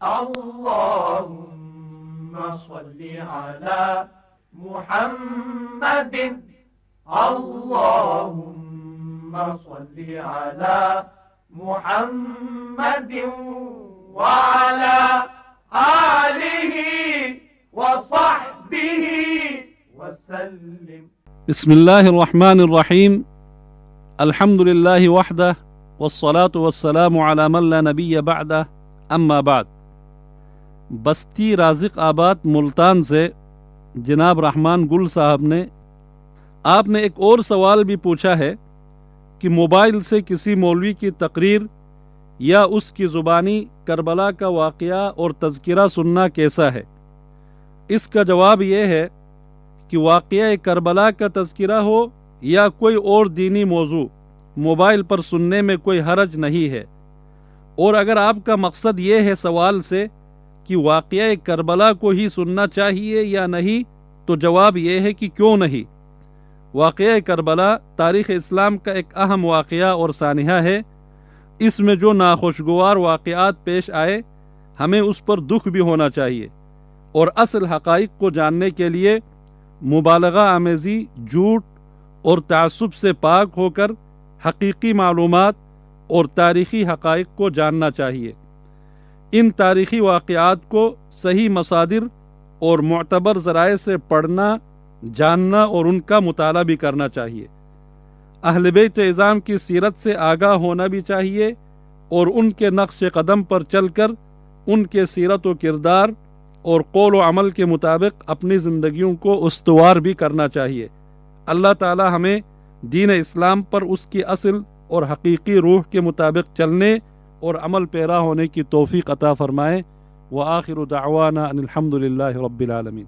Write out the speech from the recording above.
اللهم صل على محمد اللهم صل على محمد وعلى آله وصحبه وسلم. بسم الله الرحمن الرحيم. الحمد لله وحده والصلاة والسلام على من لا نبي بعده اما بعد. بستی رازق آباد ملتان سے جناب رحمان گل صاحب نے آپ نے ایک اور سوال بھی پوچھا ہے کہ موبائل سے کسی مولوی کی تقریر یا اس کی زبانی کربلا کا واقعہ اور تذکرہ سننا کیسا ہے؟ اس کا جواب یہ ہے کہ واقعہ کربلا کا تذکرہ ہو یا کوئی اور دینی موضوع موبائل پر سننے میں کوئی حرج نہیں ہے، اور اگر آپ کا مقصد یہ ہے سوال سے کہ واقعہ کربلا کو ہی سننا چاہیے یا نہیں، تو جواب یہ ہے کہ کیوں نہیں۔ واقعہ کربلا تاریخ اسلام کا ایک اہم واقعہ اور سانحہ ہے۔ اس میں جو ناخوشگوار واقعات پیش آئے ہمیں اس پر دکھ بھی ہونا چاہیے، اور اصل حقائق کو جاننے کے لیے مبالغہ آمیزی، جھوٹ اور تعصب سے پاک ہو کر حقیقی معلومات اور تاریخی حقائق کو جاننا چاہیے۔ ان تاریخی واقعات کو صحیح مصادر اور معتبر ذرائع سے پڑھنا، جاننا اور ان کا مطالعہ بھی کرنا چاہیے۔ اہل بیت اعظام کی سیرت سے آگاہ ہونا بھی چاہیے، اور ان کے نقش قدم پر چل کر ان کے سیرت و کردار اور قول و عمل کے مطابق اپنی زندگیوں کو استوار بھی کرنا چاہیے۔ اللہ تعالی ہمیں دین اسلام پر اس کی اصل اور حقیقی روح کے مطابق چلنے اور عمل پیرا ہونے کی توفیق عطا فرمائے۔ وآخر دعوانا ان الحمد للہ رب العالمین۔